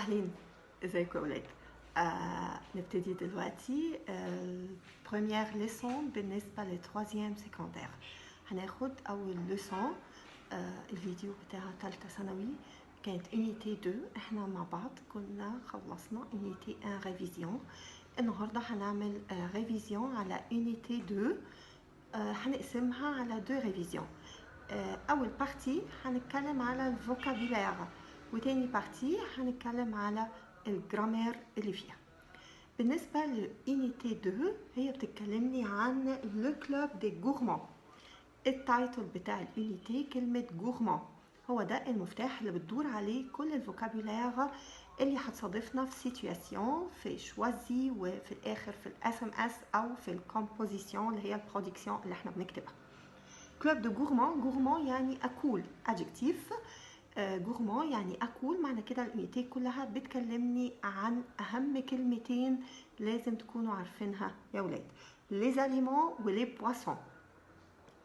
أهلين، ازيكم يا ولاد؟ نبتدي دلوقتي première ليسون بالنسبة للتروازيام سيكوندير. هناخد أول ليسون. الفيديو بتاعها تالتة ثانوي كانت unité 2. احنا مع بعض كنا خلصنا unité 1 ريفيزيون. النهاردة هنعمل ريفيزيون على unité 2. هنقسمها على 2 ريفيزيون. أول بارتي هنتكلم على الفوكابيلير، وتاني بارتي هنتكلم على الجرامير اللي فيها. بالنسبة لunité 2 هي بتتكلمني عن لو كلوب دي غورمون. التايتل بتاع الunité كلمة غورمون، هو ده المفتاح اللي بتدور عليه كل الفوكابيلير اللي هتصادفنا في سيتواسيون، في شوازي، وفي الآخر في الSMS أو في الكومبوزيسيون اللي هي البرودكسيون اللي احنا بنكتبها. كلوب دو غورمون، غورمون يعني أكول، أدجكتيف. غورمون يعني أكول. معنى كده الunité كلها بتكلمني عن أهم كلمتين لازم تكونوا عارفينها يا ولاد: les aliments و les boissons.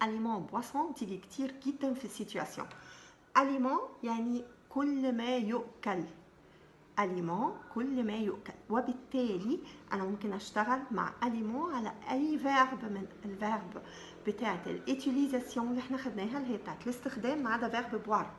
aliments boissons تيجي كتير جدا في السيتواسيون. aliment يعني كل ما يؤكل، aliment كل ما يؤكل، وبالتالي أنا ممكن أشتغل مع aliment على أي فيرب من الفيرب بتاعة الاتيليزاسيون اللي احنا خدناها، اللي هي بتاعة الاستخدام، ما عدا فيرب بوار.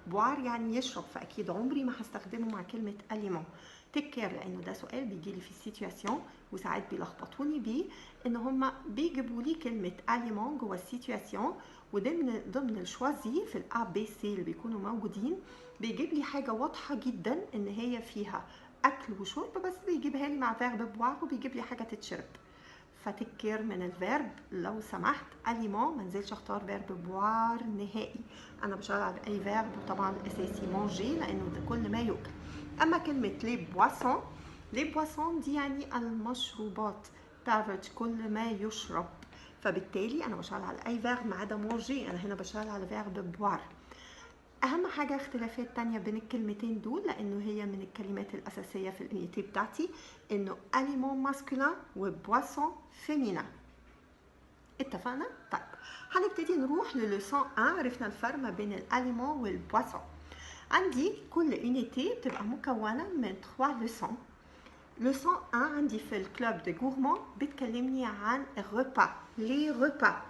بوار يعني يشرب، فأكيد عمري ما هستخدمه مع كلمة aliment. تكير، لأنه ده سؤال بيجيلي في السيتواسيون وساعات بيلخبطوني بيه، إن هما بيجيبوا لي كلمة aliment جوه السيتواسيون، وضمن الشوازي في الA B C اللي بيكونوا موجودين بيجيب لي حاجة واضحة جدا إن هي فيها أكل وشرب، بس بيجيبها لي مع فيرب بوار وبيجيب لي حاجة تتشرب. فتكير من الفيرب لو سمحت. aliment ما نزلش اختار فيرب بوار نهائي، انا بشتغل على اي فيرب، وطبعا الاساسي مانجي لانه ده كل ما يؤكل. اما كلمه لي بواسون، لي بواسون دي يعني المشروبات، بافج كل ما يشرب، فبالتالي انا بشتغل على اي فيرب ما عدا مانجي، انا هنا بشتغل على فيرب بوار. اهم حاجه اختلافات تانية بين الكلمتين دول، لانه هي من الكلمات الاساسيه في الunité بتاعتي، انه aliment masculin وبواسون féminin. اتفقنا؟ طيب هنبتدي نروح للوسون 1. عرفنا الفرق ما بين الاليمون والبواسون. عندي كل unité بتبقى مكونه من 3 لوسون. لوسون 1 عندي في الكلوب دي غورمون بتكلمني عن الريبا، لي ريبا،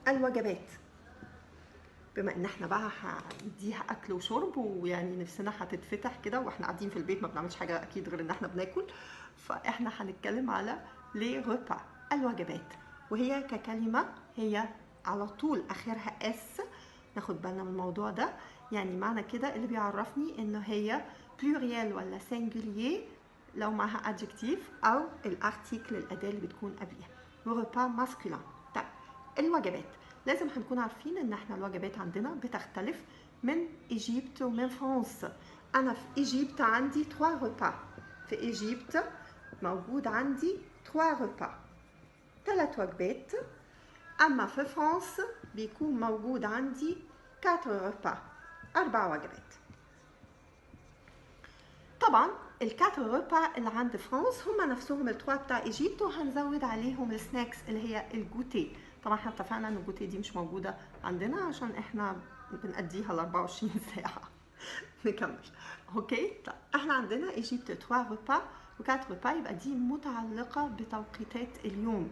الوجبات. بما ان احنا بقى هنديها اكل وشرب، ويعني نفسنا هتتفتح كده واحنا قاعدين في البيت ما بنعملش حاجه اكيد غير ان احنا بناكل، فاحنا هنتكلم على لي ريبا، الوجبات. وهي ككلمه هي على طول اخرها اس، ناخد بالنا من الموضوع ده. يعني معنى كده اللي بيعرفني انه هي بلوريال ولا سينجولير لو معها ادجكتيف، او الارتيكل الاداه اللي بتكون قبليها. ريبا ماسكولين. طيب الوجبات لازم هنكون عارفين ان احنا الوجبات عندنا بتختلف من ايجيبت ومن فرنسا. انا في ايجيبت عندي 3 ريبا، في ايجيبت موجود عندي 3 ريبا، 3 وجبات. اما في فرنسا بيكون موجود عندي 4 ريبا، 4 وجبات. طبعا الكاتر ريبا اللي عند فرنسا هم نفسهم التوا بتاع ايجيبت، وهنزود عليهم السناكس اللي هي الجوتي. طبعا احنا اتفقنا ان الجوتي دي مش موجوده عندنا عشان احنا بنأديها ال 24 ساعه. نكمل. اوكي، طيب احنا عندنا ايجيبت 3 ريبا و4 ريبا، يبقى دي متعلقه بتوقيتات اليوم،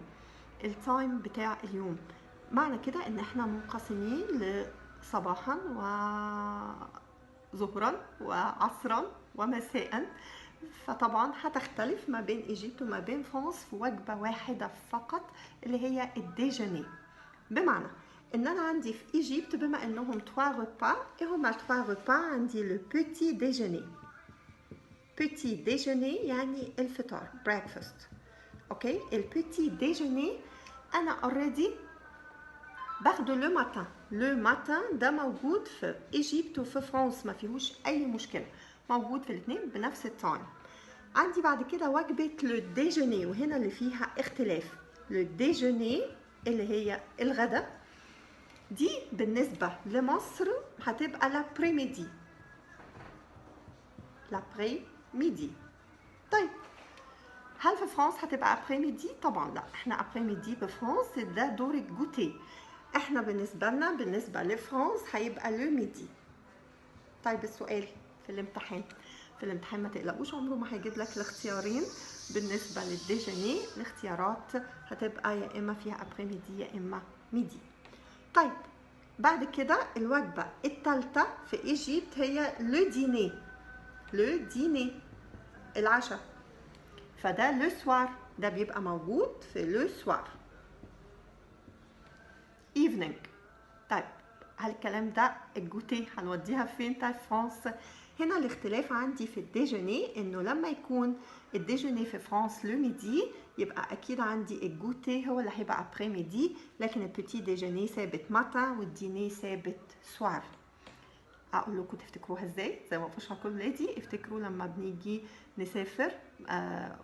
التايم بتاع اليوم. معنى كده ان احنا منقسمين لصباحا وظهرا وعصرا ومساء. فطبعا هتختلف ما بين ايجيبت وما بين فرنسا في وجبه واحده فقط اللي هي الديجوني. بمعنى ان انا عندي في ايجيبت بما انهم 3 ريبا، ايه هما 3 ريبا؟ عندي لو بوتي ديجوني، بوتي ديجوني يعني الفطار، بريكفاست. اوكي، البوتي ديجوني انا اوريدي باخده لو ماتان. لو ماتان ده موجود في ايجيبت وفي فرنسا، ما فيهوش اي مشكله، موجود في الاثنين بنفس التايم. عندي بعد كده وجبه لو ديجوني، وهنا اللي فيها اختلاف. لو ديجوني اللي هي الغداء دي بالنسبه لمصر هتبقى لابري ميدي، لابري ميدي. طيب هل في فرنسا هتبقى ابري ميدي؟ طبعا لا، احنا ابري ميدي بفرنسا ده دور الجوتي، احنا بالنسبه لنا بالنسبه لفرنسا هيبقى لو ميدي. طيب السؤال في الامتحان. في الامتحان ما تقلقوش، عمره ما هيجيب لك الاختيارين. بالنسبه للديجوني الاختيارات هتبقى يا اما فيها ابري ميدي يا اما ميدي. طيب بعد كده الوجبه الثالثه في ايجيبت هي لو ديني. لو ديني العشاء، فده لو سوار، ده بيبقى موجود في لو سوار ايفنينج. طيب هالكلام ده الجوتي هنوديها فين بتاع فرانس؟ هنا الاختلاف عندي في الديجوني انه لما يكون الديجوني في فرانس لو ميدي يبقى اكيد عندي الجوتي هو اللي هيبقى ابري ميدي، لكن البيتي ديجوني ثابت ماتان والديني ثابت سوار. اقول لكم تفتكروها ازاي؟ زي ما بشرح كل ولادي، افتكروا لما بنيجي نسافر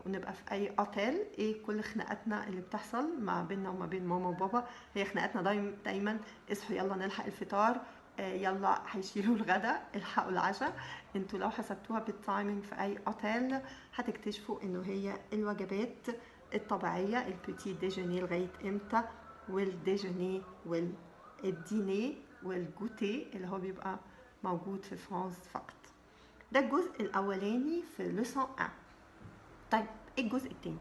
ونبقى في اي اوتيل، ايه كل خناقاتنا اللي بتحصل ما بيننا وما بين ماما وبابا؟ هي خناقاتنا دايما اصحوا يلا نلحق الفطار، يلا هيشيلوا الغداء، الحقوا العشاء. انتوا لو حسبتوها بالتايمينج في اي اوتيل هتكتشفوا انه هي الوجبات الطبيعيه، البيتي ديجوني لغايه امتى، والديجوني والديني والجوتي اللي هو بيبقى موجود في فرنسا فقط. ده الجزء الاولاني في لسون 1. طيب الجزء الثاني،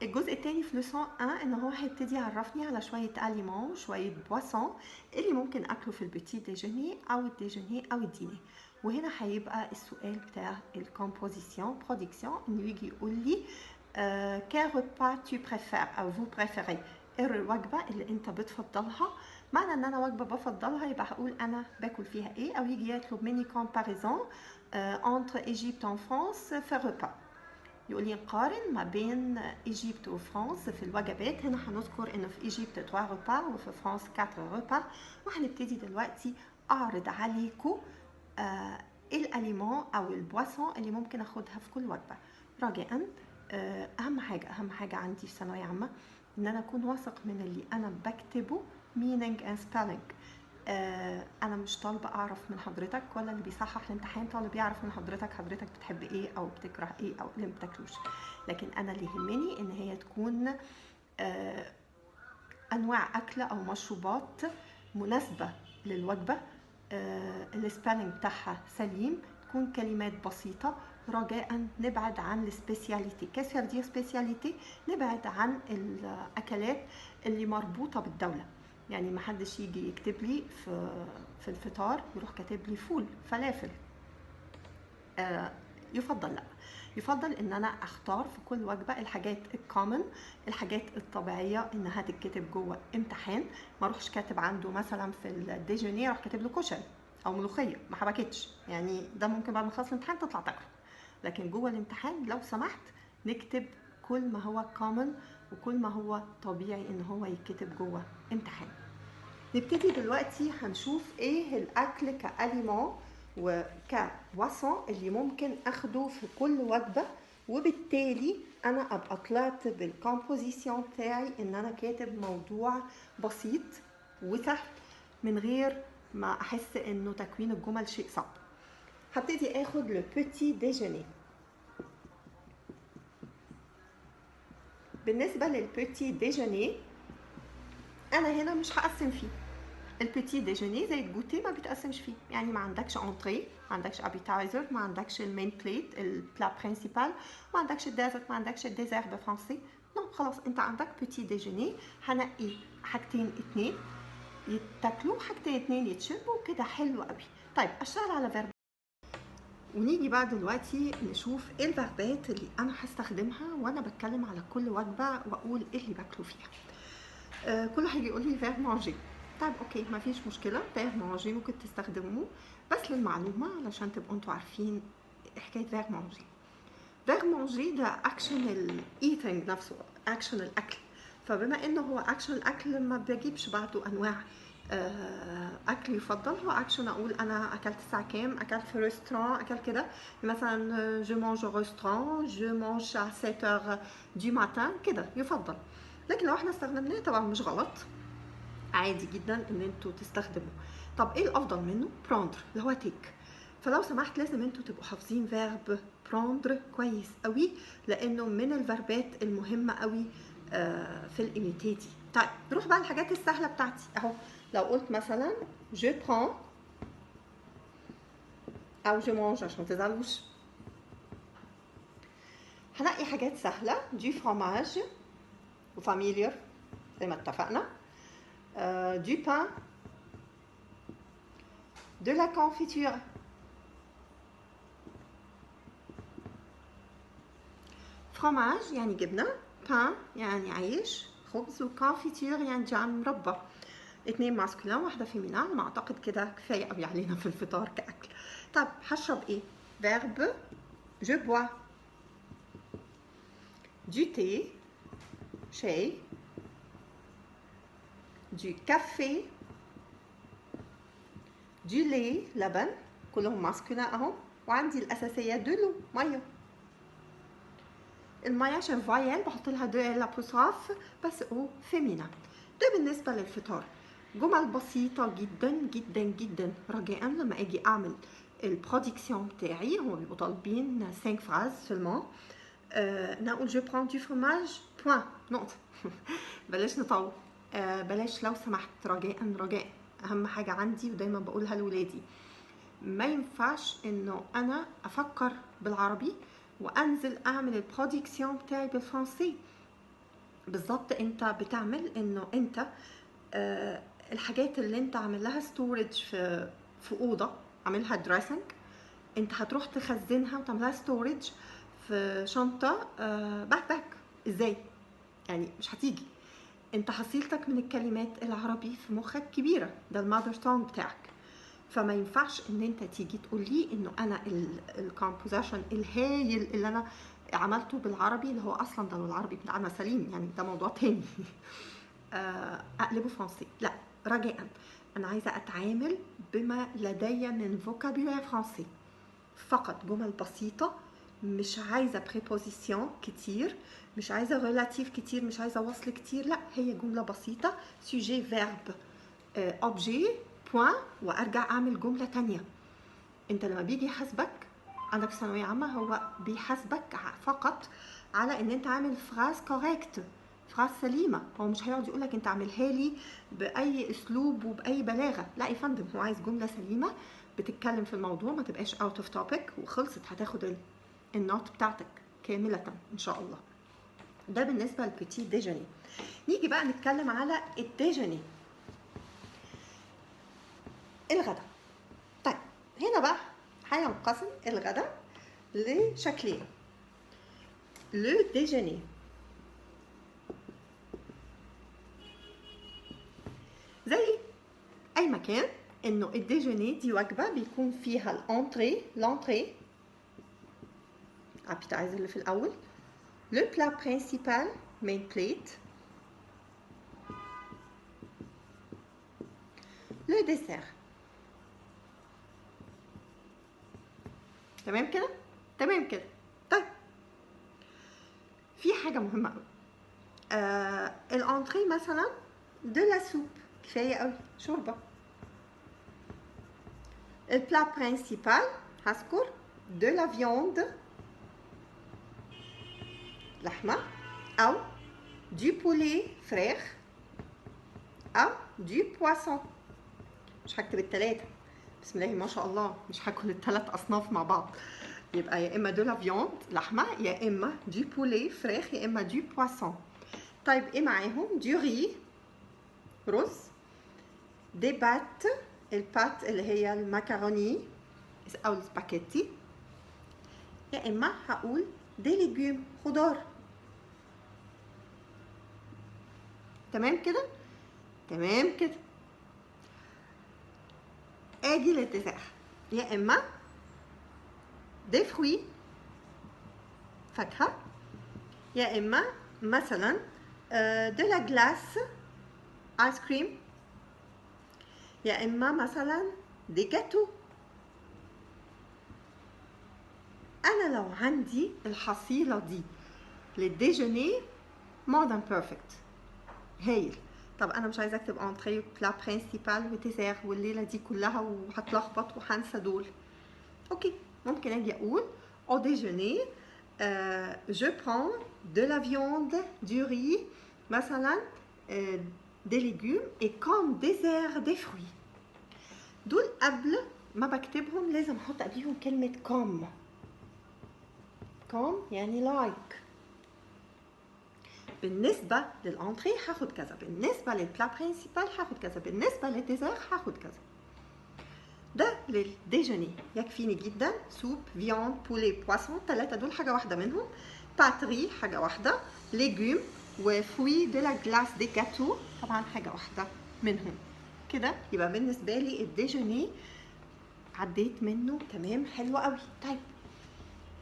الجزء الثاني في لسون 1 ان هو هيبتدي يعرفني على شويه اليمون، شويه بواسون اللي ممكن اكله في البيتي ديجوني او الديجوني او الديني. وهنا هيبقى السؤال بتاع الكومبوزيسيون برودكسيون، انه يجي يقول لي كان ريبا تو بريفير او فو بريفيري، الوجبه اللي انت بتفضلها. معنى ان انا وجبه بفضلها يبقى هقول انا باكل فيها ايه، او يجي يطلب مني كومباريزون انتر ايجيبت و فرانس في ريبا، يقول لي نقارن ما بين ايجيبت وفرانس في الوجبات. هنا هنذكر انه في ايجيبت 3 ريبا وفي فرانس 4 ريبا. وهنبتدي دلوقتي اعرض عليكم الاليمون او البواسون اللي ممكن اخدها في كل وجبه. رجاء اهم حاجه عندي في ثانويه عامه ان انا اكون واثق من اللي انا بكتبه meaning and spelling. انا مش طالبه اعرف من حضرتك، ولا اللي بيصحح الامتحان طالب يعرف من حضرتك بتحب ايه او بتكره ايه او اللي بتاكلوش، لكن انا اللي يهمني ان هي تكون انواع اكل او مشروبات مناسبه للوجبه، السبيلنج بتاعها سليم، تكون كلمات بسيطه. رجاء نبعد عن السبيسياليتي، كيف دي سبيسياليتي؟ نبعد عن الاكلات اللي مربوطه بالدوله. يعني ما حدش يجي يكتب لي في الفطار يروح كاتب لي فول فلافل. يفضل لا، يفضل ان انا اختار في كل وجبه الحاجات الكومن، الحاجات الطبيعيه انها تتكتب جوه امتحان. ما اروحش كاتب عنده مثلا في الديجوني اروح كاتب له كشري او ملوخيه ما حبكتش، يعني ده ممكن بعد ما نخلص الامتحان تطلع تاكله. لكن جوه الامتحان لو سمحت نكتب كل ما هو كومن وكل ما هو طبيعي ان هو يتكتب جوه امتحان. نبتدي دلوقتي هنشوف ايه الاكل كاليمون وكبواسون اللي ممكن اخده في كل وجبه، وبالتالي انا ابقى طلعت بالكومبوزيسيون بتاعي ان انا كاتب موضوع بسيط وسهل من غير ما احس انه تكوين الجمل شيء صعب. هبتدي اخد لو بيتي ديجوني. بالنسبه للبيتي ديجوني انا هنا مش هقسم فيه. البيتي ديجوني زي الجوتي ما بيتقسمش فيه، يعني ما عندكش انتري، ما عندكش ابيتايزر، ما عندكش المين بليت البلا برينسيبال، ما عندكش الديزرت، ما عندكش الديزير بالفرنسي. نو خلاص انت عندك بيتي ديجوني، هنقي حاجتين اتنين يتاكلوا، حاجتين اتنين يتشربوا كده، حلو قوي. طيب اشتغل على فيرب، ونيجي بقى دلوقتي نشوف ايه الفيربات اللي انا هستخدمها وانا بتكلم على كل وجبه واقول ايه اللي باكله فيها. كل واحد يقول لي فيرب مانجي. طيب اوكي مفيش مشكله، فيرب مانجي ممكن تستخدموه، بس للمعلومه علشان تبقوا انتوا عارفين حكايه فيرب مانجي. فيرب مانجي ده اكشن الايتنج نفسه، اكشن الاكل. فبما انه هو اكشن الاكل ما بجيبش بعده انواع اكل يفضل، هو اكشن اقول انا اكلت الساعه كام، اكلت في ريستوران، اكلت كده مثلا جو مانج au restaurant، جو مانج à 7h du matin كده يفضل. لكن لو احنا استخدمناه طبعا مش غلط، عادي جدا ان انتوا تستخدموا. طب ايه الافضل منه؟ بروندر اللي هو تيك. فلو سمحت لازم انتوا تبقوا حافظين فيرب بروندر كويس قوي، لانه من الفيربات المهمه قوي في الاميتيتي. طيب نروح بقى الحاجات السهله بتاعتي اهو. لو قلت مثلا je prends او جو مانج عشان متزعلوش. هنقي حاجات سهله، دي فرomage وفاميليار زي ما اتفقنا، du pain, de la confiture, fromage يعني جبنة، pain يعني عيش خبز، وكونفيتير يعني جام مربى. 2 ماسكولين واحدة فيمينا. ما اعتقد كده كفاية قوي علينا في الفطار كأكل. طب هشرب ايه؟ verbe je bois du thé شاي، du café, du lait لبن، كلهم ماسكولين اهو. وعندي الاساسيات de l'eau ميه. الميه عشان فايل بحط لها دو لابوستروف بس او فيمينا. ده بالنسبه للفطار. جمل بسيطه جدا جدا جدا. رجاء لما اجي اعمل البرودكسيون بتاعي هم بيبقوا طالبين 5 فراز سولمون. نقول جو برون دو فروماج بوين نقطه. بلاش نطول. بلاش لو سمحت، رجاء رجاء. اهم حاجه عندي ودايما بقولها لولادي، ما ينفعش انه انا افكر بالعربي وانزل اعمل البرودكسيون بتاعي بالفرنسي. بالظبط انت بتعمل انه انت الحاجات اللي انت عامل لها ستورج في اوضه، عاملها دريسنج، انت هتروح تخزنها وتعملها ستورج في شنطه باك. ازاي يعني؟ مش هتيجي. انت حصيلتك من الكلمات العربي في مخك كبيره، ده المادر تونج بتاعك. فما ينفعش ان انت تيجي تقول لي انه انا الكومبوزيشن الهايل اللي انا عملته بالعربي، اللي هو اصلا ده العربي بتاعنا سليم يعني، ده موضوع تاني، اقلبه فرنسي. لا، رجاء انا عايزه اتعامل بما لدي من فوكابولير فرنسي فقط. جمل بسيطه، مش عايزه بريبوزيسيون كتير، مش عايزه ريلاتيف كتير، مش عايزه وصل كتير. لا، هي جمله بسيطه، سوجي فيرب اوبجي بوين، وارجع اعمل جمله تانية. انت لما بيجي يحاسبك عندك ثانويه عامه، هو بيحاسبك فقط على ان انت عامل فراز كوريكت، فراز سليمه. هو مش هيقعد يقولك انت عاملها لي باي اسلوب وباي بلاغه. لا يا فندم، هو عايز جمله سليمه بتتكلم في الموضوع، ما تبقاش اوت اوف توبيك وخلصت. هتاخد النوت بتاعتك كامله ان شاء الله. ده بالنسبه للبيتي ديجوني. نيجي بقى نتكلم على الديجوني، الغداء. طيب هنا بقى هينقسم الغداء لشكلين. لو ديجوني، زي اي مكان انه الديجوني دي وجبه بيكون فيها الانتري ابيتايزر اللي في الاول، لو بلا برينسيبال مين بليت، لو ديسير. تمام كده؟ تمام كده. طيب في حاجه مهمه قوي. الانتري مثلا de la soupe، كفايه قوي شوربه. البلا برينسيبال هذكر de la viande، لحمه، او du poulet فراخ، او du poisson. مش هكتب التلاتة، بسم الله ما شاء الله، مش هاكل التلات اصناف مع بعض. يبقى يا اما de la viande لحمه، يا اما du poulet فراخ، يا اما du poisson. طيب ايه معاهم؟ du riz رز، دي بات البات اللي هي المكروني او السباكيتي، يا اما هقول دي ليجوم خضار. تمام كده؟ تمام كده. اجي للديزير، يا اما دي فروي فاكهه، يا اما مثلا دي لا جلاس ايس كريم، يا اما مثلا دي جاتو. انا لو عندي الحصيله دي للديجوني more than perfect، هايل. طب انا مش عايزه اكتب انتري بلا برينسيبال وديزير والليله دي كلها وهتلخبط وهنسى دول. اوكي، ممكن اجي اقول au déjeuner je prends de la viande, du riz مثلا des légumes et comme dessert des fruits. دول قبل ما بكتبهم لازم احط قبليهم كلمه كوم. كوم يعني لايك. بالنسبه للانتري هاخد كذا، بالنسبه للبلا برينسيبال هاخد كذا، بالنسبه للديزير هاخد كذا. ده للديجوني يكفيني جدا. سوب، فياند، بولي، بواسون، 3 دول حاجه واحده منهم. باتري حاجه واحده. ليجوم وفوي دو لا جلاس دي جاتو طبعا حاجه واحده منهم. كده يبقى بالنسبه لي الديجوني عديت منه تمام، حلو قوي. طيب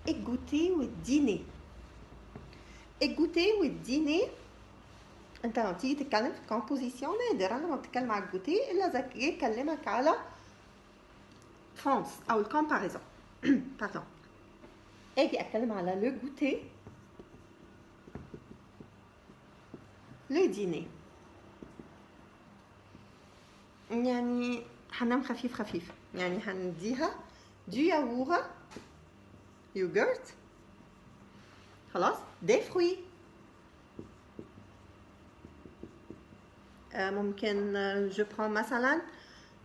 الجوتي والديني. الجوتي والديني انت لما بتيجي تتكلم في الكومبوزيسيون نادرا لما بتتكلم على الجوتي الا اذا جه يكلمك على فرانس او الكومباريزون. باردون. اجي اتكلم على لو جوتي، لو ديني، يعني هننام خفيف خفيف، يعني هنديها دو ياغور، يوغرت، خلاص، دي فروي، ممكن جو برون مثلا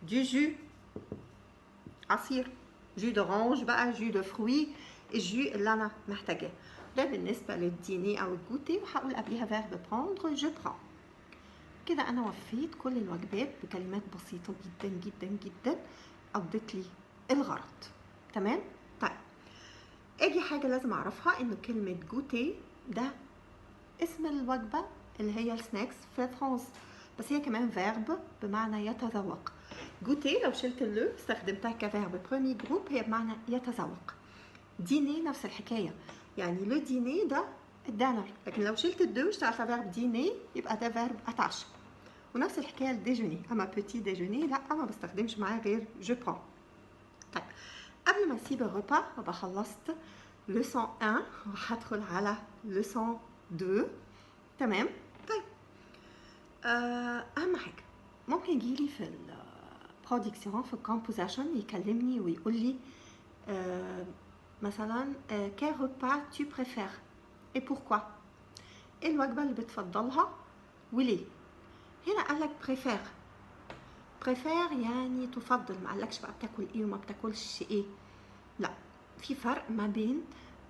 دو جو، عصير، جو دورانج بقى، جو دو فروي، الجو اللي انا محتاجاه. ده بالنسبه للديني او الجوتي، وهقول قبليها فيرب بروندر، جو برون. كده انا وفيت كل الوجبات بكلمات بسيطه جدا جدا جدا، قضيت لي الغرض. تمام. طيب اجي حاجه لازم اعرفها، انه كلمه جوتي ده اسم الوجبه اللي هي السناكس في فرنسا، بس هي كمان فيرب بمعنى يتذوق. جوتي لو شلت اللو استخدمتها كفيرب برومي جروب، هي بمعنى يتذوق. ديني نفس الحكايه، يعني لو ديني ده الدانر، لكن لو شلت الدو اشتغلت فيرب ديني يبقى ده فيرب اتاش. ونفس الحكايه الديجوني، اما بوتي ديجوني لا ما بستخدمش معاه غير جو برون. طيب قبل ما اسيب الربا ابقى خلصت لسون 1 وهدخل على لسون 2. تمام. طيب اهم حاجه ممكن يجيلي في البرودكسيون في الكومبوزيشن يكلمني ويقول لي مثلا quel repas tu préfères et pourquoi، ايه الوجبه اللي بتفضلها وليه. هنا قال لك préfère. préfère يعني تفضل، ما قالكش بقى بتاكل ايه وما بتاكلش ايه، لا، في فرق ما بين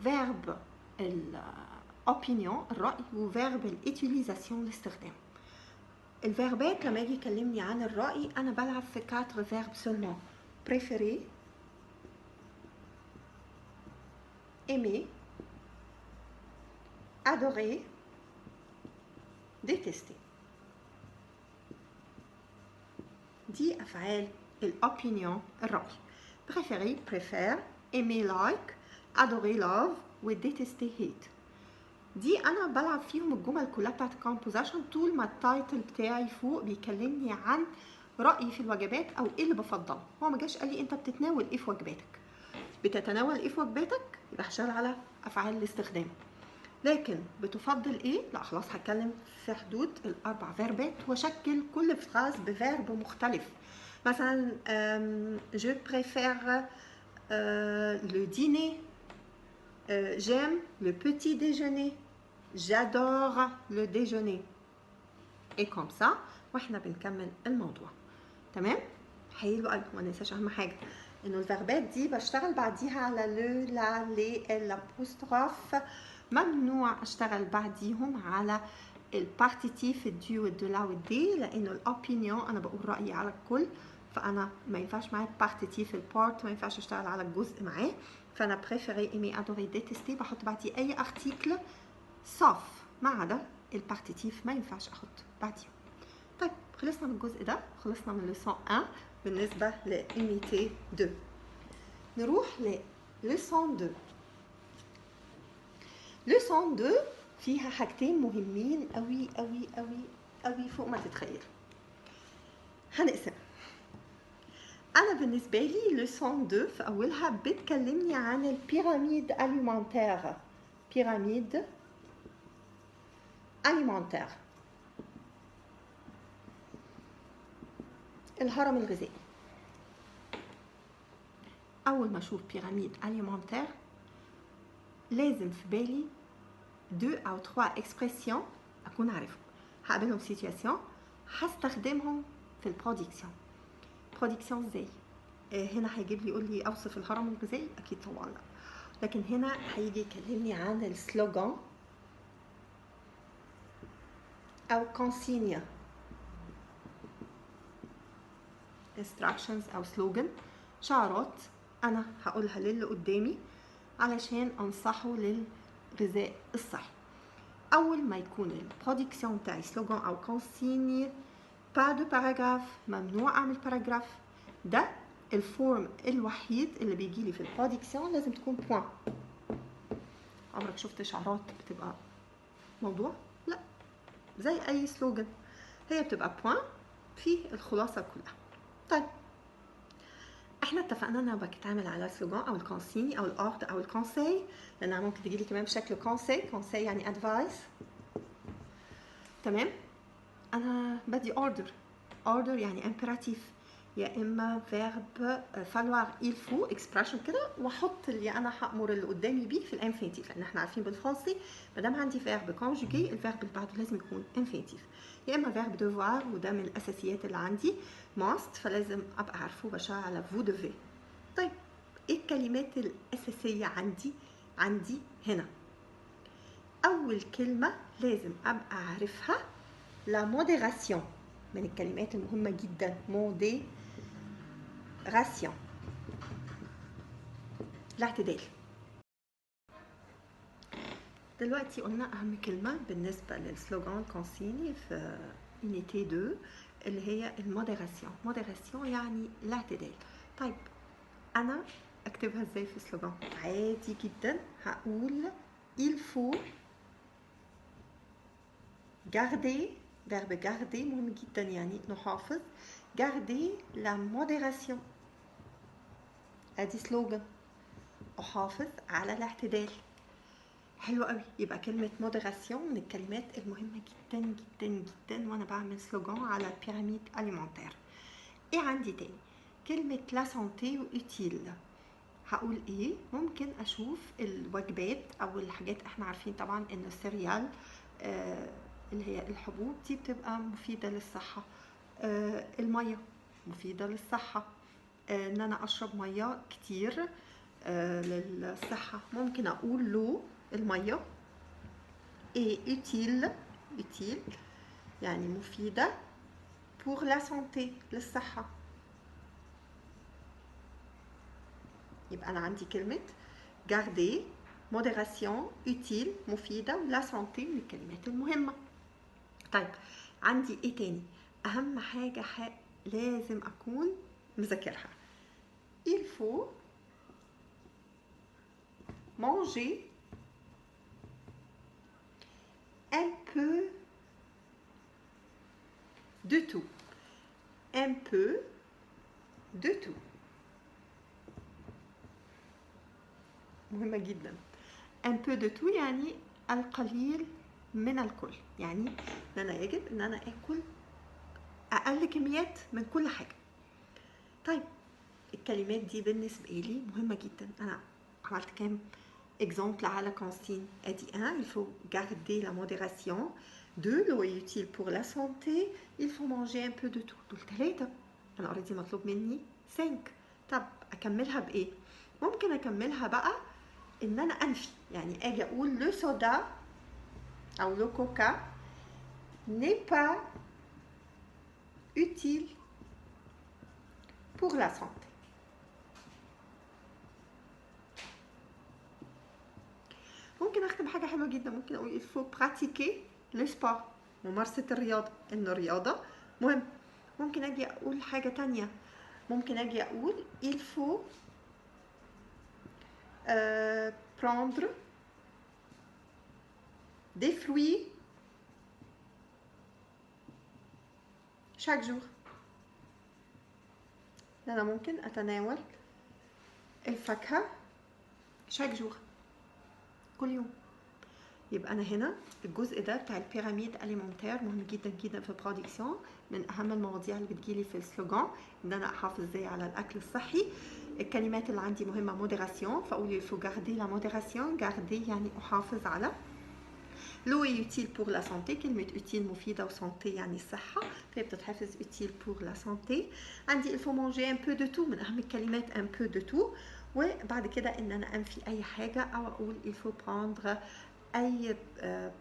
فيرب الأوبينيون الرأي وفيرب الاتيليزاسيون الاستخدام. الفيربات لما يجي يكلمني عن الرأي أنا بلعب في 4 فيرب سولمون: préférer، aimer، adorer، détester. دي أفعال الأوبينيون الرأي: préférer préfère، aimer like، adorer love، و détester hate. دي انا بلعب فيهم الجمل كلها بتاعت الكومبوزيشن طول ما التايتل بتاعي فوق بيكلمني عن رايي في الوجبات او ايه اللي بفضله. هو ما جاش قال لي انت بتتناول ايه في وجباتك، بتتناول ايه في وجباتك، يبقى هشتغل على افعال الاستخدام. لكن بتفضل ايه، لا خلاص هتكلم في حدود الاربع فيربات واشكل كل فراز بفيرب مختلف. مثلا je préfère le dîner، j'aime le petit déjeuner، j'adore le déjeuner. et comme ça واحنا بنكمل الموضوع. تمام. حلو قوي. ما ننساش اهم حاجه انه الفيربات دي بشتغل بعديها على لو، لا، لي، الابوستروف. ممنوع اشتغل بعديهم على البارتيتيف الدي والدو لا والدي، لانه الاوبينيون انا بقول رايي على الكل، فانا ما ينفعش معايا البارتيتيف البارت، ما ينفعش اشتغل على الجزء معاه. فانا بريفيري، ايمي، ادوري، ديتستي بحط بعديه اي ارتيكل صاف ما عدا البارتيتيف، ما ينفعش احط بعديه. طيب خلصنا من الجزء ده، خلصنا من لسون 1 بالنسبه لإيميتي 2. نروح للسون 2. لسون 2 فيها حاجتين مهمين قوي قوي قوي قوي فوق ما تتخيل. هنقسم. انا بالنسبه لي لسون 2 في اولها بتكلمني عن البيراميد اليمونتير. بيراميد اليمونتير، الهرم الغذائي. اول ما اشوف بيراميد اليمونتير لازم في بالي 2 أو 3 اكسبرسيون اكون عارفهم، هقابلهم سيتواسيون هستخدمهم في البرودكسيون. برودكسيون ازاي؟ هنا هيجيب لي يقول لي اوصف الهرم الغذائي؟ اكيد طبعا لا. لكن هنا هيجي يكلمني عن السلوغان او كونسينيا، instructions او سلوجن، شعارات انا هقولها للي قدامي علشان انصحه للغذاء الصحي. اول ما يكون البرودكسيون بتاعي سلوجان او كونسيني، با دو باراجراف، ممنوع اعمل باراجراف. ده الفورم الوحيد اللي بيجي لي في البرودكسيون، لازم تكون بوان. عمرك شفت شعارات بتبقى موضوع؟ لا، زي اي سلوجن هي بتبقى بوان في الخلاصه كلها. طيب احنا اتفقنا ان انا بتعامل على السلوجان او الكونسيني او الاوردر او الكونساي، لانها ممكن تجي لي كمان بشكل كونساي. كونساي يعني ادفايس. تمام. انا بدي اوردر. اوردر يعني امبيراتيف، يا اما فيرب فالوار il faut اكسبريشن كده، واحط اللي انا هامر اللي قدامي بيه في الانفينيتيف، لان احنا عارفين بالفرنسي ما دام عندي فيرب كونجوجي الفيرب اللي بعده لازم يكون انفينيتيف، يا اما فيرب devoir وده من الاساسيات اللي عندي must، فلازم ابقى عارفه بشار على vous devez. طيب ايه الكلمات الاساسيه عندي هنا؟ اول كلمه لازم ابقى عارفها لا موديراسيون، من الكلمات المهمه جدا. موديراسيون، الاعتدال. دلوقتي قلنا اهم كلمه بالنسبه للسلوغان كونسيني في يونيتي 2 اللي هي الموديراسيون. موديراسيون يعني الاعتدال. طيب انا اكتبها ازاي في سلوغان؟ عادي جدا هقول il faut garder، verbe garder مهم جدا يعني نحافظ. garder la modération، ادي سلوغان، احافظ على الاعتدال. حلو قوي. يبقى كلمة موديراسيون من الكلمات المهمة جدا جدا جدا وانا بعمل سلوغان على بيراميد اليمونتير. ايه عندي تاني؟ كلمة لا سانتي وإوتيل، هقول ايه؟ ممكن اشوف الوجبات او الحاجات. احنا عارفين طبعا ان السيريال اللي هي الحبوب دي بتبقى مفيدة للصحة. المية مفيدة للصحة. ان انا اشرب مية كتير للصحة. ممكن اقول له المية ايه utile يعني مفيدة pour la santé للصحة. يبقى انا عندي كلمة garder، modération، utile مفيدة، ولا santé من الكلمات المهمة. طيب عندي ايه تاني؟ اهم حاجة لازم اكون مذاكرها. il faut manger un peu de tout. un peu de tout مهمة جدا. un peu de tout يعني القليل من الكل، يعني ان انا يجب ان انا اكل اقل كميات من كل حاجة. طيب الكلمات دي بالنسبة لي مهمة جدا. انا عملت كام exemple على كونسين؟ ادي 1 il faut garder la modération، 2 l'eau est utile pour la santé، il faut manger un peu de tout. دول 3، انا اوريدي مطلوب مني 5. طب اكملها بايه؟ ممكن اكملها بقى ان انا انفي، يعني اجي اقول لو سودا او لو كوكا n'est pas utile pour la santé. ممكن اختم حاجه حلوه جدا، ممكن اقول il faut pratiquer le sport، ممارسه الرياضه، ان الرياضه مهم. ممكن اجي اقول حاجه تانية، ممكن اجي اقول il faut prendre des fruits chaque jour. انا ممكن اتناول الفاكهه chaque jour، كل يوم. يبقى انا هنا الجزء ده بتاع البيراميد اليمونتير مهم جدا جدا في البرودكسيون، من اهم المواضيع اللي بتجيلي في السلوغان ان انا احافظ ازاي على الاكل الصحي. الكلمات اللي عندي مهمه موديراسيون، فاقول il faut garder la modération. garder يعني احافظ على لو يوتيل بور لا سانتي، كلمه يوتيل مفيده وسانتي يعني الصحه، فبتتحفظ يوتيل بور لا سانتي. عندي الفو مانجي ان بو دو تو، من اهم الكلمات ان بو دو تو. وبعد كده ان انا انفي اي حاجه او اقول الفو براندر اي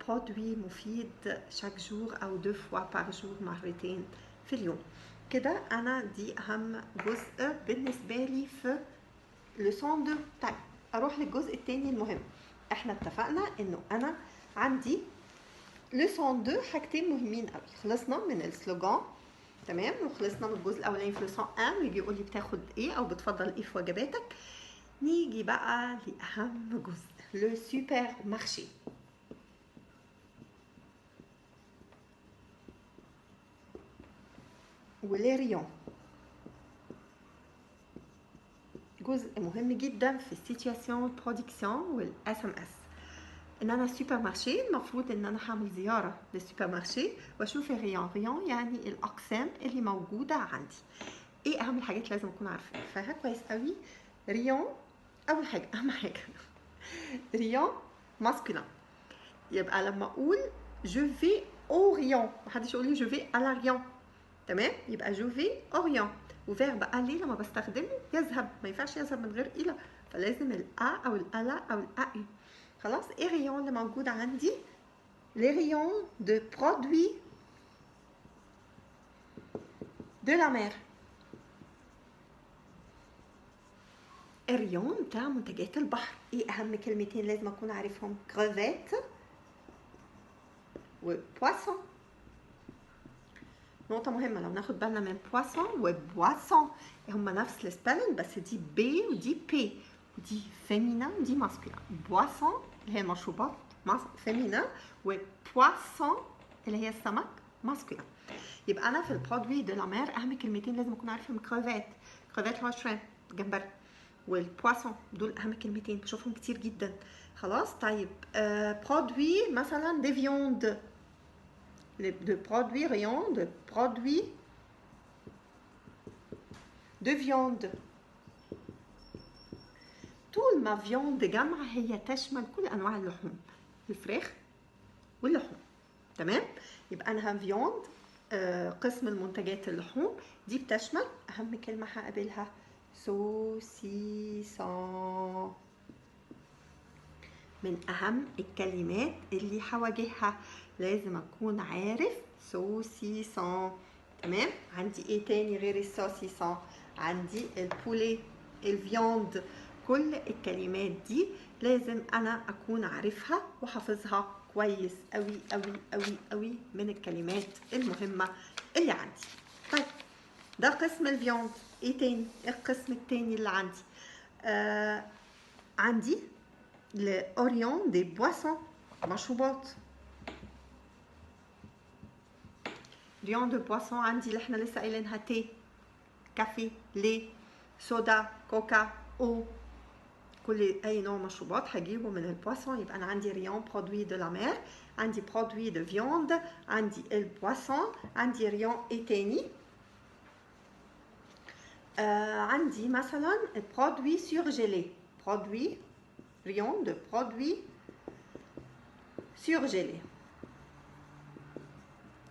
برودوي مفيد شاك جور او دو فوا بار جور، مرتين في اليوم. كده انا دي اهم جزء بالنسبه لي في لسون دو. طيب اروح للجزء الثاني المهم. احنا اتفقنا انه انا عندي لسون دو حاجتين مهمين قوي. خلصنا من السلوغان تمام، وخلصنا من الجزء الاولاني في لسون 1 ويجي يقول لي بتاخد ايه او بتفضل ايه في وجباتك. نيجي بقى لاهم جزء، لو سوبر مارشي. ولي ريون جزء مهم جدا في السيتواسيون برودكسيون والاس ام اس. ان انا سوبر مارشي المفروض ان انا هعمل زياره للسوبر مارشي واشوف الريون. ريون يعني الاقسام اللي موجوده عندي. ايه اهم الحاجات لازم اكون عارفاها كويس قوي؟ ريون اول حاجه، اهم حاجه ريون ماسكولين. يبقى لما اقول جو في او ريون، محدش يقول لي جو في على ريون، تمام؟ يبقى جو في او ريون. وفيرب الي لما بستخدمه يذهب، ما ينفعش يذهب من غير الى، فلازم الا او الالا او الاي. خلاص. ايه ريون اللي موجود عندي؟ لي ريون دو برودوي دو لا مير. الريون بتاع منتجات البحر. ايه اهم كلمتين لازم اكون عارفهم؟ كريفيت وبواسون. نقطة مهمة لو ناخد بالنا من بواسون وبواسون، هما نفس السبيلنج بس دي بي ودي بي، ودي فيمينا ودي ماسكولين. بواسون اللي هي المشروبات فيمينا، وبواسون اللي هي السمك ماسكولين. يبقى انا في البرودوي دو لا مير اهم كلمتين لازم اكون عارفهم كريفيت. كريفيت هو شريمب جمبري، والبواسون دول اهم كلمتين بشوفهم كتير جدا. خلاص. طيب برودوي مثلا دي فيوند، de produits rayons de produits de viande. طول ما viande جمع هي تشمل كل انواع اللحوم، الفراخ واللحوم، تمام؟ يبقى انا viande قسم المنتجات اللحوم دي بتشمل اهم كلمه هقابلها saucisson. من اهم الكلمات اللي هواجهها لازم اكون عارف saucisson، تمام؟ عندي ايه تاني غير السوسيسون؟ عندي البولي، الفياند. كل الكلمات دي لازم انا اكون عارفها وحافظها كويس قوي قوي قوي قوي، من الكلمات المهمه اللي عندي. طيب ده قسم الفياند. ايه تاني؟ القسم التاني اللي عندي عندي لأوريون دي بواسون، مشروبات. ريون دو بواسون عندي اللي احنا لسه قايلينها تي، كافي، لي، صودا، كوكا، او. كل اي نوع مشروبات هجيبه من البواسون. يبقى انا عندي ريون برودوي دو لا مير، عندي برودوي دو فيوند، عندي البواسون، عندي ريون ايه تاني؟ عندي مثلا برودوي سورجيلي، برودوي ريون دو برودوي سورجيلي.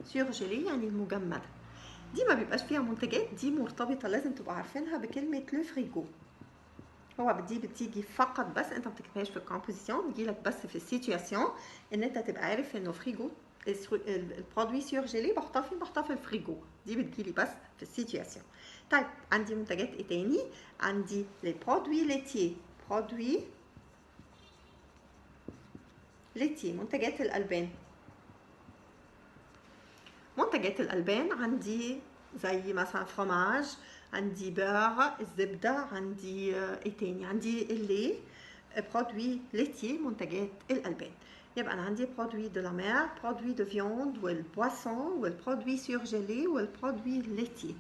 سورجيلي يعني المجمدة. دي ما بيبقاش فيها منتجات، دي مرتبطة لازم تبقوا عارفينها بكلمة لو فريجو. هو دي بتيجي فقط بس، انت ما بتكتبهاش في الكومبوزيسيون، بتجيلك بس في السيتواسيون ان انت تبقى عارف انه فريجو البرودوي سورجيلي بحطها فين؟ بحطها في الفريجو. دي بتجيلي بس في السيتواسيون. طيب عندي منتجات ايه تاني؟ عندي لي برودوي ليتي، برودوي ليتي منتجات الألبان. منتجات الألبان عندي زي مثلا فروماج، عندي بير، الزبدة، عندي ايه تاني؟ عندي اللي برودوي ليتي منتجات الألبان. يبقى أنا عندي برودوي دو لا مير، برودوي دو فيوند، والبواسون، والبرودوي سورجيلي، والبرودوي ليتي.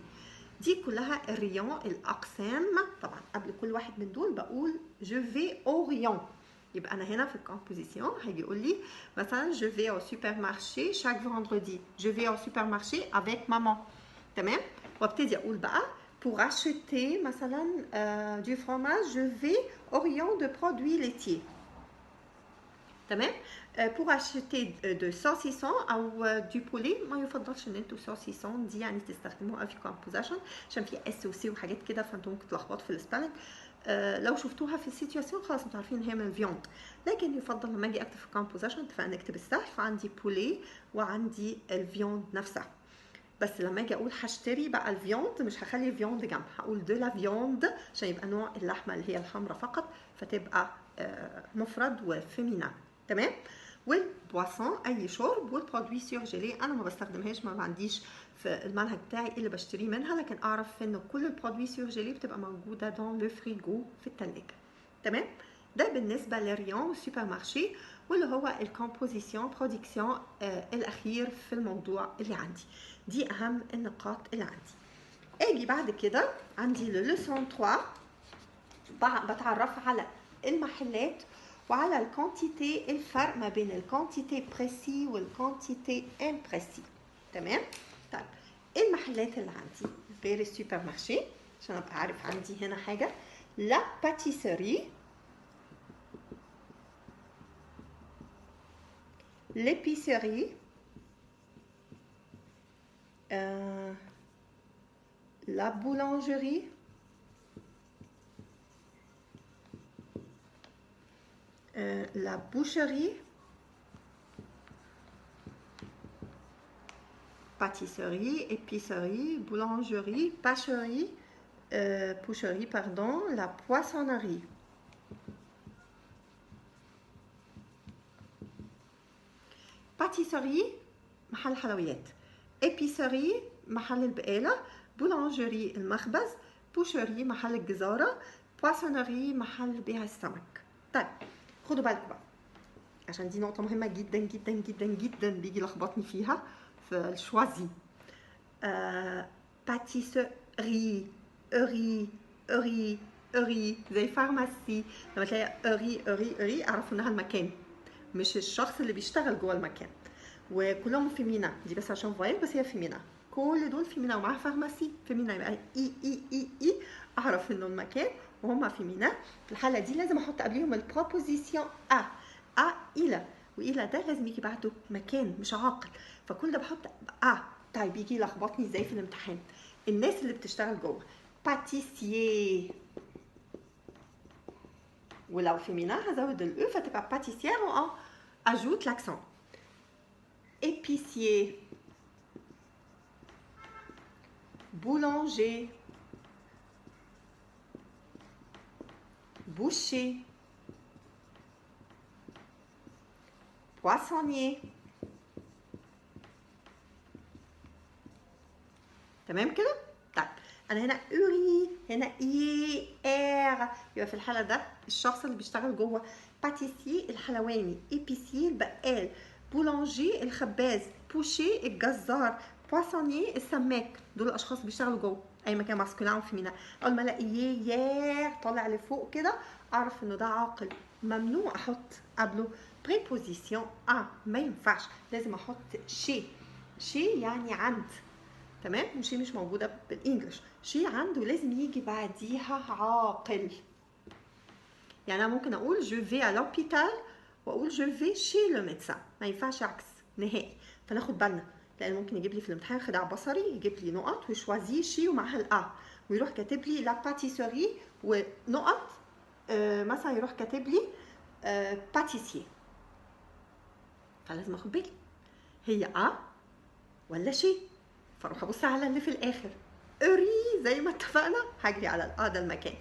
دي كلها الريون الأقسام. طبعا قبل كل واحد من دول بقول جو في او ريون. يبقى انا هنا في الكومبوزيسيون هيجي يقول لي مثلا جو في او سوبر مارشي شاك فوندردي، جو في او سوبر مارشي افيك مامان، تمام؟ وابتدي اقول بقى pour acheter مثلا du fromage je vais au rayon de produits laitiers. تمام. pour acheter de saucisson او du poulet ما يفضلش ان انتوا saucisson دي يعني تستخدموها في composition عشان فيها اس وسي وحاجات كده، فانتوا ممكن تلخبطوا في السبيلنج. لو شفتوها في السيتواسيون خلاص انتوا عارفين هي من الفيوند، لكن يفضل لما اجي اكتب في composition اتفقنا نكتب السهل، فعندي بولي وعندي الفيوند نفسها. بس لما اجي اقول هشتري بقى الفيوند مش هخلي الفيوند جنب، هقول دو لا فيوند عشان يبقى نوع اللحمه اللي هي الحمراء فقط، فتبقى مفرد وفيمينا. تمام. والبواسون اي شرب، والبرودوي سيرجيلي انا ما بستخدمهاش، ما عنديش في المنهج بتاعي اللي بشتريه منها، لكن اعرف ان كل البرودوي سيرجيلي بتبقى موجوده دون لو فريجو في الثلاجه. تمام. ده بالنسبه للريون والسوبر مارشي، واللي هو الكومبوزيسيون برودكسيون الاخير في الموضوع اللي عندي. دي اهم النقاط اللي عندي. اجي بعد كده عندي للسون 3 بتعرف على المحلات وعلى الكونتيتي، الفرق ما بين الكونتيتي بريسي والكونتيتي امبريسي. تمام. طيب المحلات اللي عندي غير السوبر مارشي عشان ابقى عارف عندي هنا حاجه، لا باتيسري، l'épicerie, la boulangerie, la boucherie, pâtisserie, épicerie, boulangerie, pâcherie, boucherie pardon, la poissonnerie. pâtisserie محل حلويات، épicerie محل البقالة، boulangerie المخبز، boucherie محل الجزارة، poissonnerie محل بيع السمك. طيب خدوا بالكم بقى عشان دي نقطة مهمة جدا جدا جدا جدا بيجي لخبطني فيها في الشوازي. باتيسري، اوري زي فارماسي، لما تلاقي اوري اعرفوا انها المكان مش الشخص اللي بيشتغل جوه المكان، وكلهم فيمينا، دي بس عشان فايل بس هي فيمينا، كل دول فيمينا ومعاها فارماسي فيمينا، يبقى اي اعرف انه المكان وهم فيمينا. في الحالة دي لازم احط قبليهم البروبوزيسيون ا الى، والى ده لازم يجي بعده مكان مش عاقل، فكل ده بحط طيب يجي يلخبطني ازاي في الامتحان؟ الناس اللي بتشتغل جوه باتيسييه، ولو فيمينا هزود الاو فتبقى باتيسيير و اجوت لاكسون. épicier, boulanger, boucher, poissonnier. تمام كده؟ طيب انا هنا اوري، هنا اي ار، يبقى في الحاله ده الشخص اللي بيشتغل جوه، باتيسي الحلواني، ايبيسي البقال، بولانجي الخباز، بوشي الجزار، بواسونيي السماك، دول الاشخاص بيشتغلوا جوه اي مكان ماسكولين او فيمينا. اول ما الاقي يار طالع لفوق كده اعرف انه ده عاقل، ممنوع احط قبله بريبوزيسيون ما ينفعش، لازم احط شي يعني عند. تمام. وشي مش موجوده بالانجلش، شي عنده لازم يجي بعديها عاقل. يعني انا ممكن اقول جو في à l'hôpital واقول جو في شي لو ميدسان، ما ينفعش عكس نهائي. فناخد بالنا لان ممكن يجيب لي في الامتحان خداع بصري، يجيب لي نقط ويشوازي شي ومعها الا، ويروح كاتب لي لا باتيسري ونقط، مثلا يروح كاتب لي باتيسير، فلازم اخد بالي هي ولا شي، فاروح ابص على اللي في الاخر. اوري زي ما اتفقنا هجري على ده المكان،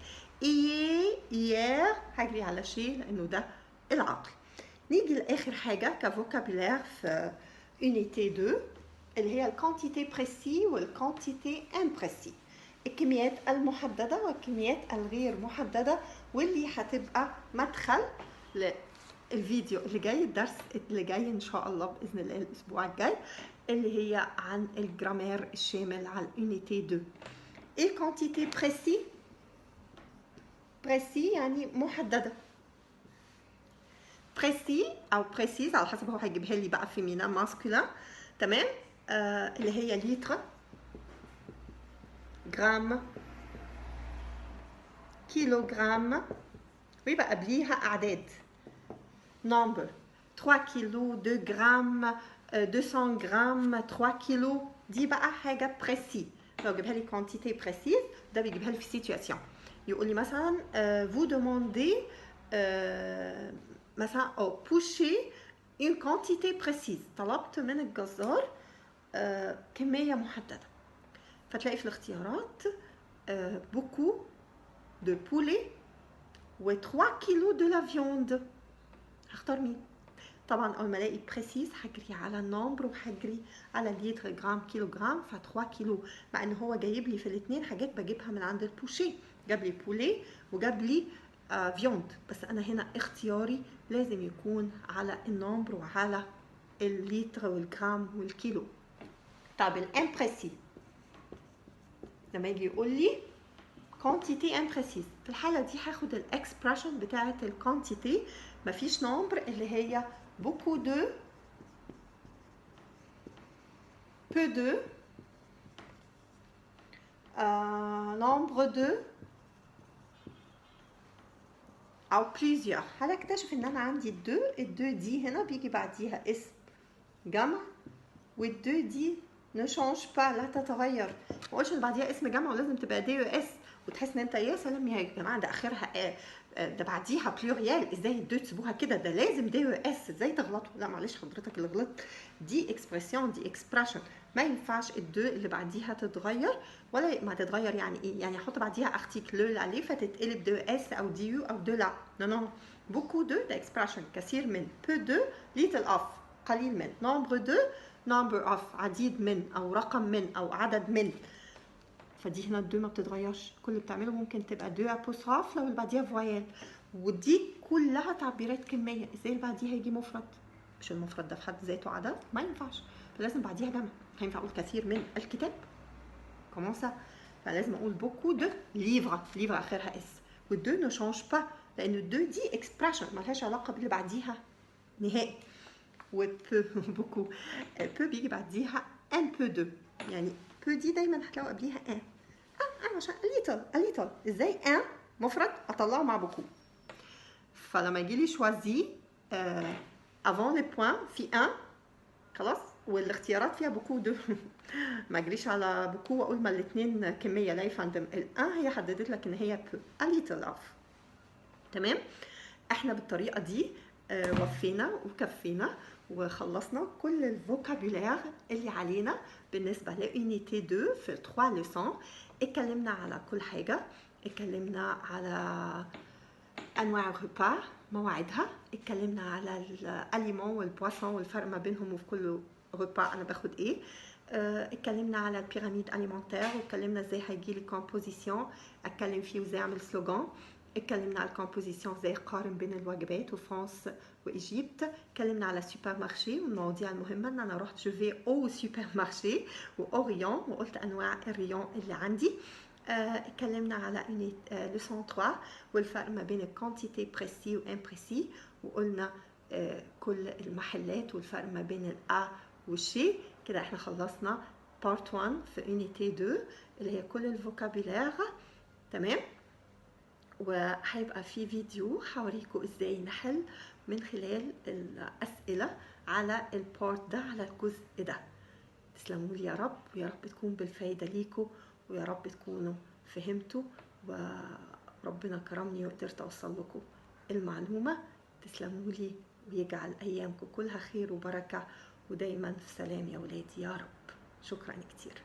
يير هجري على شي لانه ده العقل. نيجي لاخر حاجه كفوكابولير في يونيتي 2 اللي هي الكونتيتي بريسي والكونتيتي امبريسي، الكميات المحدده والكميات الغير محدده، واللي هتبقى مدخل للفيديو اللي جاي، الدرس اللي جاي ان شاء الله باذن الله الاسبوع الجاي، اللي هي عن الجرامير الشامل على اليونيتي 2. ايه الكونتيتي بريسي؟ بريسي يعني محدده، بريسي او بريسيز على حسب هو هيجيبها لي بقى فيمينا ماسكولين. تمام. اللي هي لتر، جرام، كيلوغرام، ويبقى قبليها اعداد، نمبر، 3 كيلو 2 جرام 200 جرام 3 كيلو. دي بقى حاجه بريسي، لو جابها لي كوانتيتي بريسيز ده بيجيبها لي في سيتواسيون. يقول لي مثلا vous demandez مثلا او بوشي une quantité précise، طلبت من الجزار كميه محدده. فتلاقي في الاختيارات beaucoup de poulet و 3 كيلو de la viande. هختار مين؟ طبعا اول ما الاقي بريسيز هجري على النمبر وهجري على لتر جرام كيلو جرام، ف 3 كيلو، مع ان هو جايب لي في الاثنين حاجات بجيبها من عند البوشي، جاب لي بولي وجاب لي فيوند، بس انا هنا اختياري لازم يكون على النمبر وعلى اللتر والجرام والكيلو. طب الامبريسي لما يجي يقول لي quantité imprécise، في الحالة دي هاخد الاكسبريشن بتاعة الكوانتيتي، مفيش نمبر اللي هي beaucoup de peu de nombre de او plusieurs. هنكتشف ان انا عندي الدو دي هنا بيجي بعديها اسم جمع، والدو دي ne change pas لا تتغير. ما اقولش ان بعديها اسم جمع ولازم تبقى دي اس وتحس ان انت يا سلام يا جماعه ده اخرها ده بعديها بلوريال، ازاي الدو تسيبوها كده، ده لازم دي اس، ازاي تغلطوا؟ لا معلش حضرتك اللي غلطت، دي اكسبريسيون دي اكسبريشن، ما ينفعش الدو اللي بعديها تتغير ولا ما تتغير. يعني ايه؟ يعني احط بعديها ارتيكل عليه فتتقلب دو اس او دي يو او دو لا، نو نو. بوكو دو ده اكسبريشن، كثير من، بو دو ليتل اوف قليل من، نومبر دو number of عديد من او رقم من او عدد من. فدي هنا الدو ما بتتغيرش، كل اللي بتعمله ممكن تبقى دو ابوستروف لو اللي بعديها فويال، ودي كلها تعبيرات كميه. ازاي اللي بعديها يجي مفرد؟ مش المفرد ده في حد ذاته عدد؟ ما ينفعش، فلازم بعديها جمع. هينفع اقول كثير من الكتاب؟ كومون سا؟ فلازم اقول بوكو دو ليفر، ليفر اخرها اس، والدو نو شانج با لان الدو دي اكسبريشن مالهاش علاقه باللي بعديها نهائي. و peu beaucoup peu بيجي بعديها un peu de، يعني peu دي دايما هتلاقوا قبليها un عشان a little. ازاي un مفرد اطلعه مع beaucoup؟ فلما يجي لي choisi avant les points في un خلاص، والاختيارات فيها beaucoup de ما اجريش على beaucoup واقول ما الاثنين كميه، لا يا فندم، الان هي حددت لك ان هي peu a little of. تمام؟ احنا بالطريقه دي وفينا وكفينا وخلصنا كل الفوكابولير اللي علينا بالنسبه لونيتي 2 في 3 ليسون. اتكلمنا على كل حاجه، اتكلمنا على انواع الريبا مواعيدها، اتكلمنا على الاليمون والبواسون والفرق ما بينهم وفي كل ريبا انا باخد ايه. اتكلمنا على البيراميد اليمونتير واتكلمنا ازاي هيجي لي كومبوزيسيون اتكلم فيه وازاي اعمل سلوغان. اتكلمنا على الكومبوزيسيون ازاي اقارن بين الوجبات وفرنسا وايجيبت. اتكلمنا على السوبر مارشي والمواضيع المهمه ان انا رحت جو في او سوبر مارشي واوريون وقلت انواع الريون اللي عندي. اتكلمنا على ليسون 3 والفرق ما بين الكونتيتي بريسي وامبريسي، وقلنا كل المحلات والفرق ما بين الأ والشي. كده احنا خلصنا بارت 1 في يونيتي 2 اللي هي كل الفوكابولير. تمام؟ وهيبقى في فيديو هوريكم ازاي نحل من خلال الأسئلة على البارت ده، على الجزء ده. تسلموا لي يا رب، ويا رب تكون بالفايدة ليكم، ويا رب تكونوا فهمتوا وربنا كرمني وقدرت اوصل لكم المعلومة. تسلموا لي ويجعل ايامكم كلها خير وبركة ودايما في سلام يا ولادي يا رب. شكرا كتير.